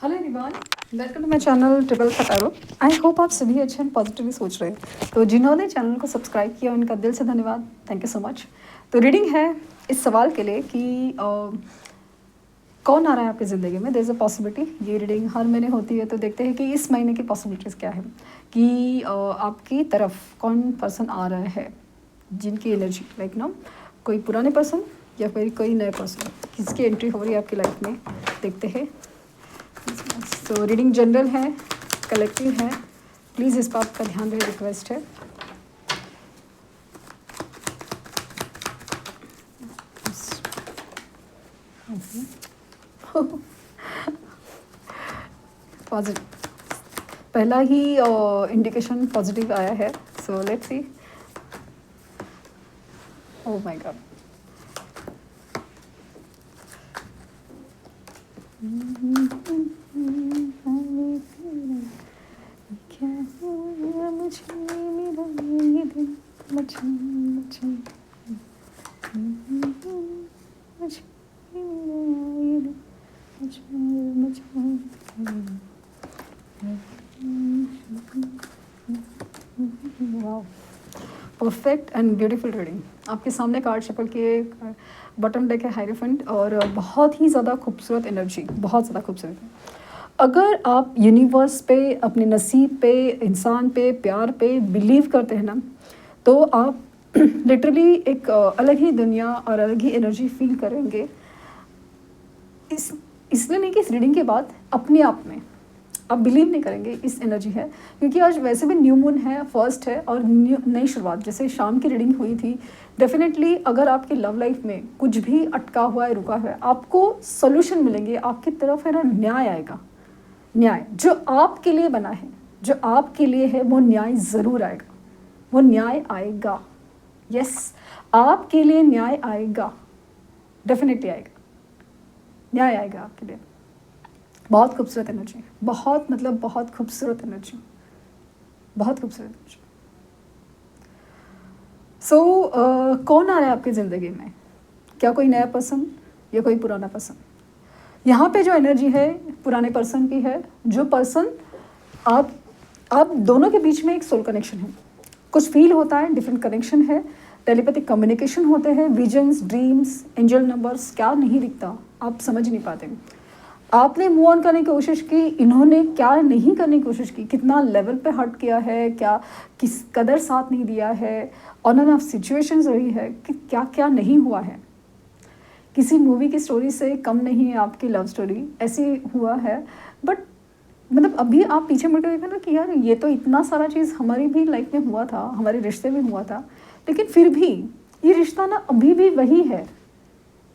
Hello everyone, welcome to my channel triple फटारो। I hope आप सभी अच्छे एंड पॉजिटिवली सोच रहे हैं। तो जिन्होंने चैनल को सब्सक्राइब किया उनका दिल से धन्यवाद, थैंक यू सो मच। तो रीडिंग है इस सवाल के लिए कि कौन आ रहा है आपकी ज़िंदगी में। There is a possibility. ये रीडिंग हर महीने होती है, तो देखते हैं कि इस महीने की पॉसिबिलिटीज़ क्या है कि आपकी तरफ कौन पर्सन आ रहा है, जिनकी एनर्जी लाइक ना कोई पुराने पर्सन या फिर कोई नए पर्सन, किसकी एंट्री हो रही है आपकी लाइफ में, देखते हैं। तो रीडिंग जनरल है, कलेक्टिव है, प्लीज़ इस बात का ध्यान रहे, रिक्वेस्ट है। पॉजिटिव, पहला ही इंडिकेशन पॉजिटिव आया है, so let's see. Oh my God, क्या हुआ मुझे मेरा ये दिल मुझे मुझे मुझे मेरा ये दिल मुझे wow, perfect and beautiful reading. आपके सामने कार्ड शफल के बॉटम डेक है हायरोफेंट, और बहुत ही ज़्यादा खूबसूरत एनर्जी, बहुत ज़्यादा खूबसूरत है। अगर आप यूनिवर्स पे, अपने नसीब पे, इंसान पे, प्यार पे बिलीव करते हैं ना, तो आप लिटरली एक अलग ही दुनिया और अलग ही एनर्जी फील करेंगे। इसलिए नहीं कि इस रीडिंग के बाद अपने आप में आप बिलीव नहीं करेंगे इस एनर्जी है, क्योंकि आज वैसे भी न्यू मून है, फर्स्ट है और नई शुरुआत, जैसे शाम की रीडिंग हुई थी। डेफिनेटली अगर आपकी लव लाइफ में कुछ भी अटका हुआ है, रुका हुआ है, आपको सोल्यूशन मिलेंगे, आपकी तरफ है ना न्याय आएगा। न्याय जो आपके लिए बना है, जो आपके लिए है, वो न्याय ज़रूर आएगा, वो न्याय आएगा। यस, आपके लिए न्याय आएगा, डेफिनेटली आएगा, न्याय आएगा आपके लिए। बहुत खूबसूरत एनर्जी, बहुत मतलब बहुत खूबसूरत एनर्जी, बहुत खूबसूरत एनर्जी। सो कौन आ रहा है आपकी ज़िंदगी में? क्या कोई नया पर्सन या कोई पुराना पर्सन? यहाँ पे जो एनर्जी है पुराने पर्सन की है। जो पर्सन आप दोनों के बीच में एक सोल कनेक्शन है, कुछ फील होता है, डिफरेंट कनेक्शन है, टेलीपैथिक कम्युनिकेशन होते हैं, विजन्स, ड्रीम्स, एंजल नंबर्स, क्या नहीं दिखता, आप समझ नहीं पाते। आपने मूव ऑन करने की कोशिश की, इन्होंने क्या नहीं करने की कोशिश की, कितना लेवल पे हर्ट किया है, क्या किस कदर साथ नहीं दिया है, ऑन एंड ऑफ सिचुएशंस रही है कि क्या क्या नहीं हुआ है। किसी मूवी की स्टोरी से कम नहीं है आपकी लव स्टोरी, ऐसी हुआ है। बट मतलब अभी आप पीछे मुड़ के देखा ना कि यार ये तो इतना सारा चीज़ हमारी भी लाइफ में हुआ था, हमारे रिश्ते में हुआ था, लेकिन फिर भी ये रिश्ता ना अभी भी वही है।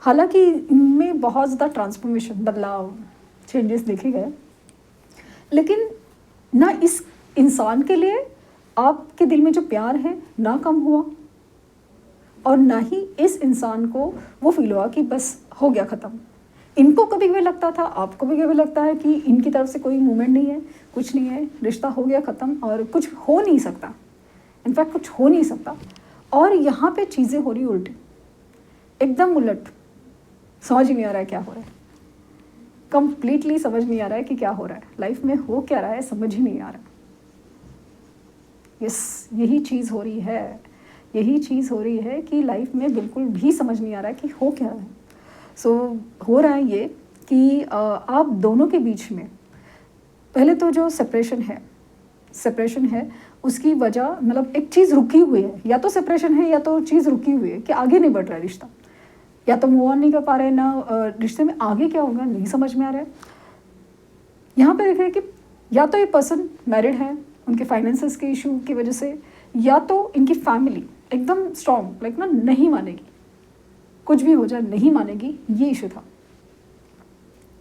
हालांकि इनमें बहुत ज़्यादा ट्रांसफॉर्मेशन, बदलाव, चेंजेस देखे गए, लेकिन ना इस इंसान के लिए आपके दिल में जो प्यार है ना कम हुआ, और ना ही इस इंसान को वो फील हुआ कि बस हो गया ख़त्म। इनको कभी कभी लगता था, आपको भी कभी लगता है कि इनकी तरफ से कोई मूवमेंट नहीं है, कुछ नहीं है, रिश्ता हो गया ख़त्म और कुछ हो नहीं सकता, इनफैक्ट कुछ हो नहीं सकता। और यहाँ पे चीज़ें हो रही उल्टी, एकदम उलट। समझ ही नहीं आ रहा है क्या हो रहा है, कंप्लीटली समझ नहीं आ रहा है कि क्या हो रहा है, लाइफ में हो क्या रहा है, समझ ही नहीं आ रहा। यस, यही चीज़ हो रही है, यही चीज़ हो रही है कि लाइफ में बिल्कुल भी समझ नहीं आ रहा है कि हो क्या रहा है। सो हो रहा है ये कि आप दोनों के बीच में पहले तो जो सेपरेशन है उसकी वजह, मतलब एक चीज़ रुकी हुई है, या तो सेपरेशन है या तो चीज़ रुकी हुई है कि आगे नहीं बढ़ रहा है रिश्ता, या तो मूव ऑन नहीं कर पा रहे ना, रिश्ते में आगे क्या होगा नहीं समझ में आ रहा है। यहाँ पे देख रहे हैं कि या तो ये पर्सन मैरिड है, उनके फाइनेंसेस के इशू की वजह से, या तो इनकी फैमिली एकदम स्ट्रॉन्ग लाइक ना नहीं मानेगी, कुछ भी हो जाए नहीं मानेगी, ये इशू था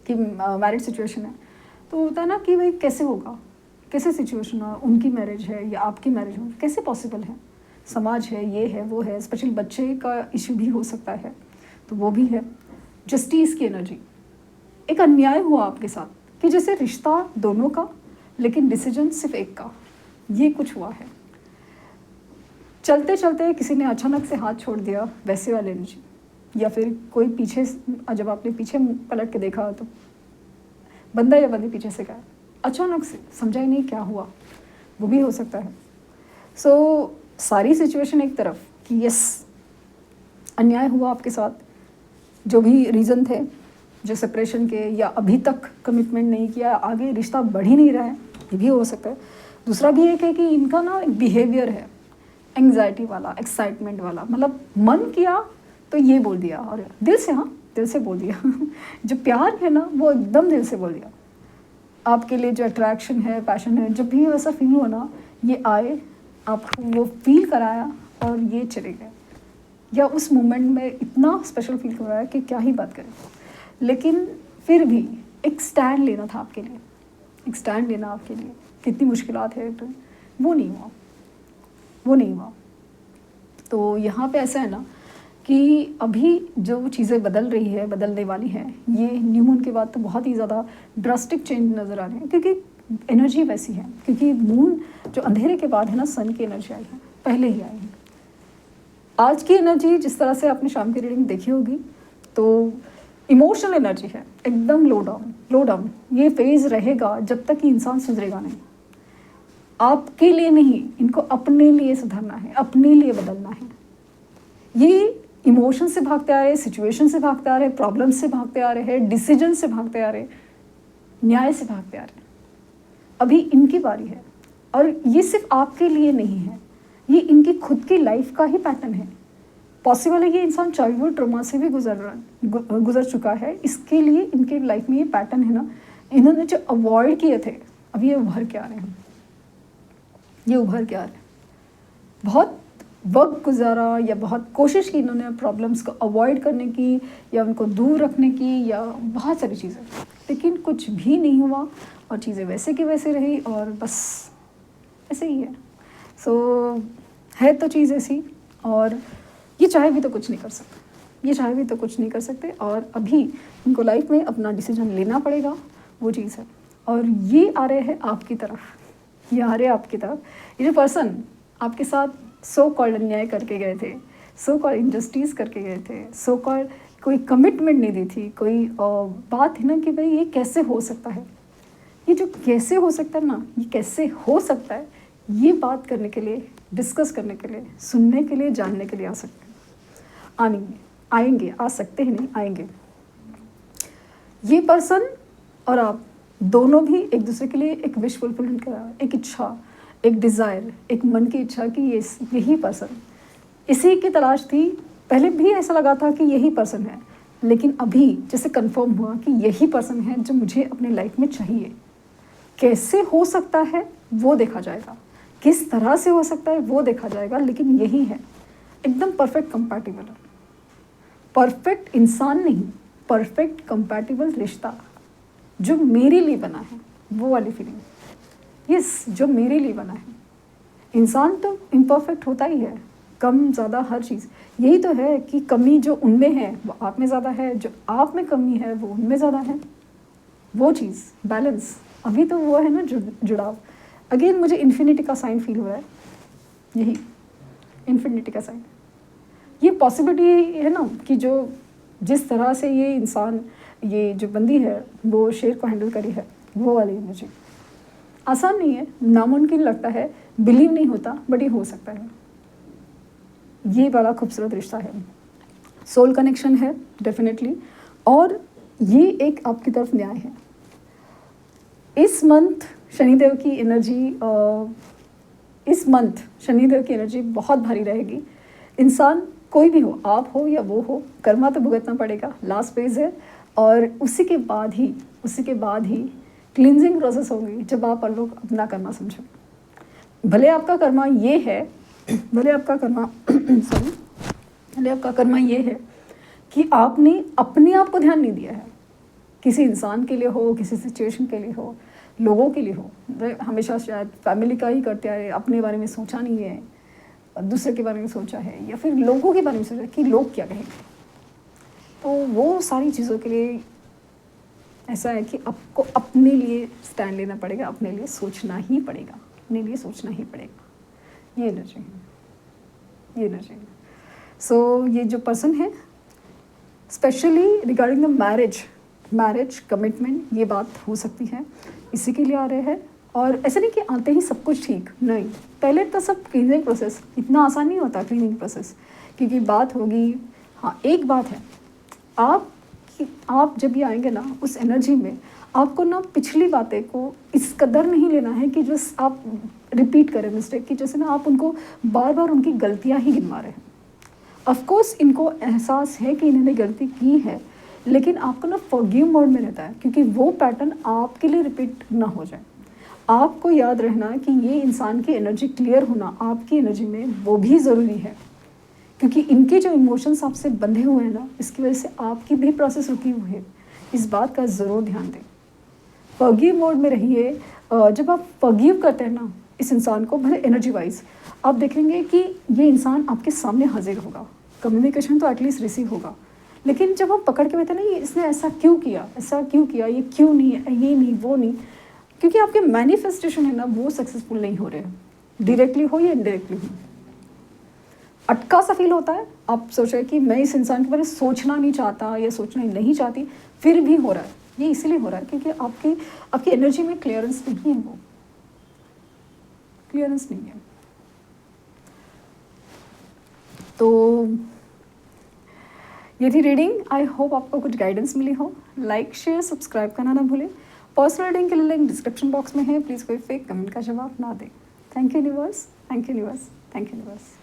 कि मैरिड सिचुएशन है। तो होता है ना कि भाई कैसे होगा, कैसे सिचुएशन हो, उनकी मैरिज है या आपकी मैरिज हो, कैसे पॉसिबल है, समाज है, ये है वो है, स्पेशली बच्चे का इशू भी हो सकता है, तो वो भी है। जस्टिस की एनर्जी, एक अन्याय हुआ आपके साथ कि जैसे रिश्ता दोनों का लेकिन डिसीजन सिर्फ एक का, ये कुछ हुआ है। चलते चलते किसी ने अचानक से हाथ छोड़ दिया, वैसे वाली एनर्जी, या फिर कोई पीछे, जब आपने पीछे पलट के देखा तो बंदा या बंदी पीछे से गया, अचानक से समझा ही नहीं क्या हुआ, वो भी हो सकता है। सो सारी सिचुएशन एक तरफ कि यस अन्याय हुआ आपके साथ, जो भी रीज़न थे, जो सेपरेशन के, या अभी तक कमिटमेंट नहीं किया, आगे रिश्ता बढ़ ही नहीं रहा है, ये भी हो सकता है। दूसरा भी एक है कि इनका ना एक बिहेवियर है एंग्जाइटी वाला, एक्साइटमेंट वाला, मतलब मन किया तो ये बोल दिया, और दिल से, हाँ दिल से बोल दिया जो प्यार है ना वो एकदम दिल से बोल दिया। आपके लिए जो अट्रैक्शन है, पैशन है, जब भी वैसा फील हुआ ना, ये आए, आपको वो फील कराया और ये चले गए, या उस मोमेंट में इतना स्पेशल फील कराया कि क्या ही बात करें। लेकिन फिर भी एक स्टैंड लेना था आपके लिए, एक स्टैंड लेना आपके लिए, कितनी मुश्किलात है, तो वो नहीं हुआ, वो नहीं हुआ। तो यहाँ पे ऐसा है ना कि अभी जो चीज़ें बदल रही है, बदलने वाली है, ये न्यू मून के बाद तो बहुत ही ज़्यादा ड्रास्टिक चेंज नज़र आ रहे हैं, क्योंकि एनर्जी वैसी है, क्योंकि मून जो अंधेरे के बाद है ना, सन की एनर्जी आई है, पहले ही आई है। आज की एनर्जी जिस तरह से आपने शाम की रीडिंग देखी होगी, तो इमोशनल एनर्जी है, एकदम लो डाउन, लो डाउन। ये फेज़ रहेगा जब तक कि इंसान सुधरेगा नहीं। आपके लिए नहीं, इनको अपने लिए सुधरना है, अपने लिए बदलना है। ये इमोशन से भागते आ रहे, सिचुएशन से भागते आ रहे, प्रॉब्लम से भागते आ रहे हैं, डिसीजन से भागते आ रहे, न्याय से भागते आ रहे। अभी इनकी बारी है, और ये सिर्फ आपके लिए नहीं है, ये इनकी खुद की लाइफ का ही पैटर्न है। पॉसिबल है ये इंसान चाइल्डहुड ट्रॉमा से भी गुजर चुका है, इसके लिए इनके लाइफ में ये पैटर्न है ना, इन्होंने जो अवॉइड किए थे, अभी ये उभर के आ रहे हैं, ये उभर के आ रहे हैं। बहुत वक्त गुजारा या बहुत कोशिश की इन्होंने प्रॉब्लम्स को अवॉइड करने की, या उनको दूर रखने की, या बहुत सारी चीज़ें, लेकिन कुछ भी नहीं हुआ, और चीज़ें वैसे की वैसे रही, और बस ऐसे ही है। सो है तो चीज़ ऐसी, और ये चाहे भी तो कुछ नहीं कर सकते, ये चाहे भी तो कुछ नहीं कर सकते, और अभी इनको लाइफ में अपना डिसीजन लेना पड़ेगा, वो चीज़ है। और ये आ रहे हैं आपकी तरफ, ये आ रहे हैं आपकी तरफ। ये जो पर्सन आपके साथ सो कॉल्ड अन्याय करके गए थे, सो कॉल्ड इनजस्टिस करके गए थे, सो कॉल्ड कोई कमिटमेंट नहीं दी थी, कोई बात है ना कि भाई ये कैसे हो सकता है, ये जो कैसे हो सकता है ना, ये कैसे हो सकता है, ये बात करने के लिए, डिस्कस करने के लिए, सुनने के लिए, जानने के लिए आ सकते हैं, आएंगे, आ सकते हैं नहीं, आएंगे। ये पर्सन और आप दोनों भी एक दूसरे के लिए एक विश फुलफिलमेंट करा, एक इच्छा, एक डिज़ायर, एक मन की इच्छा कि यही पर्सन, इसी की तलाश थी। पहले भी ऐसा लगा था कि यही पर्सन है, लेकिन अभी जैसे कंफर्म हुआ कि यही पर्सन है जो मुझे अपने लाइफ में चाहिए। कैसे हो सकता है वो देखा जाएगा, किस तरह से हो सकता है वो देखा जाएगा, लेकिन यही है, एकदम परफेक्ट कंपैटिबल, परफेक्ट इंसान नहीं, परफेक्ट कंपैटिबल रिश्ता जो मेरे लिए बना है, वो वाली फीलिंग। यस, जो मेरे लिए बना है। इंसान तो इम्परफेक्ट होता ही है, कम ज़्यादा हर चीज़। यही तो है कि कमी जो उनमें है वो आप में ज़्यादा है, जो आप में कमी है वो उनमें ज़्यादा है, वो चीज़ बैलेंस। अभी तो वो है ना जुड़ाव। अगेन मुझे इन्फिनिटी का साइन फील हुआ है, यही इन्फिनिटी का साइन। ये पॉसिबिलिटी है ना कि जो जिस तरह से ये इंसान, ये जो बंदी है वो शेर को हैंडल करी है, वो वाली एनर्जी आसान नहीं है, नामुमकिन लगता है, बिलीव नहीं होता, बट ये हो सकता है। ये बड़ा खूबसूरत रिश्ता है, सोल कनेक्शन है डेफिनेटली, और ये एक आपकी तरफ न्याय है। इस मंथ शनिदेव की एनर्जी बहुत भारी रहेगी। इंसान कोई भी हो, आप हो या वो हो, कर्मा तो भुगतना पड़ेगा, लास्ट फेज है, और उसी के बाद ही क्लिनजिंग प्रोसेस होगी जब आप लोग अपना कर्मा समझो। भले आपका कर्मा ये है भले आपका कर्मा ये है कि आपने अपने आप को ध्यान नहीं दिया है, किसी इंसान के लिए हो, किसी सिचुएशन के लिए हो, लोगों के लिए हो। हमेशा शायद फैमिली का ही करते आए, अपने बारे में सोचा नहीं है, दूसरे के बारे में सोचा है, या फिर लोगों के बारे में सोचा कि लोग क्या कहेंगे। तो वो सारी चीज़ों के लिए ऐसा है कि आपको अपने लिए स्टैंड लेना पड़ेगा, अपने लिए सोचना ही पड़ेगा, अपने लिए सोचना ही पड़ेगा। ये एनर्जी है, सो ये जो पर्सन है, specially regarding the marriage, marriage, commitment, ये बात हो सकती है, इसी के लिए आ रहे हैं। और ऐसे नहीं कि आते ही सब कुछ ठीक, नहीं, पहले तो सब क्लीनिंग प्रोसेस, इतना आसान नहीं होता क्लीनिंग प्रोसेस, क्योंकि बात होगी। हाँ, एक बात है, आप जब भी आएंगे ना उस एनर्जी में, आपको ना पिछली बातें को इस कदर नहीं लेना है कि जो आप रिपीट करें मिस्टेक की, जैसे ना आप उनको बार बार उनकी गलतियाँ ही गिनवा रहे हैं। ऑफकोर्स इनको एहसास है कि इन्होंने गलती की है, लेकिन आपको ना फॉरगिव मोड में रहता है, क्योंकि वो पैटर्न आपके लिए रिपीट ना हो जाए। आपको याद रहना कि ये इंसान की एनर्जी क्लियर होना आपकी एनर्जी में वो भी ज़रूरी है, क्योंकि इनके जो इमोशंस आपसे बंधे हुए हैं ना, इसकी वजह से आपकी भी प्रोसेस रुकी हुई है। इस बात का ज़रूर ध्यान दें। फॉरगिव मोड में रहिए। जब आप फॉरगिव करते हैं ना इस इंसान को, भले एनर्जी वाइज, आप देखेंगे कि ये इंसान आपके सामने हाजिर होगा, कम्युनिकेशन तो एटलीस्ट रिसीव होगा। लेकिन जब हम पकड़ के बैठे ना, ये इसने ऐसा क्यों किया, ऐसा क्यों किया, ये क्यों नहीं, ये नहीं, वो नहीं, क्योंकि आपके मैनिफेस्टेशन है ना वो सक्सेसफुल नहीं हो रहे हैं, डायरेक्टली हो या इनडायरेक्टली हो। अटका सा फील होता है, आप सोच रहे हैं कि मैं इस इंसान के बारे में सोचना नहीं चाहता या सोचना नहीं चाहती, फिर भी हो रहा है। ये इसीलिए हो रहा है क्योंकि आपकी एनर्जी में क्लियरेंस नहीं है, वो क्लियरेंस नहीं है। तो ये थी रीडिंग। आई होप आपको कुछ गाइडेंस मिली हो। लाइक, शेयर, सब्सक्राइब करना ना भूलें। पर्सनल रीडिंग के लिए लिंक डिस्क्रिप्शन बॉक्स में है, प्लीज़ कोई फेक कमेंट का जवाब ना दें। Thank you universe, thank you universe, thank you universe.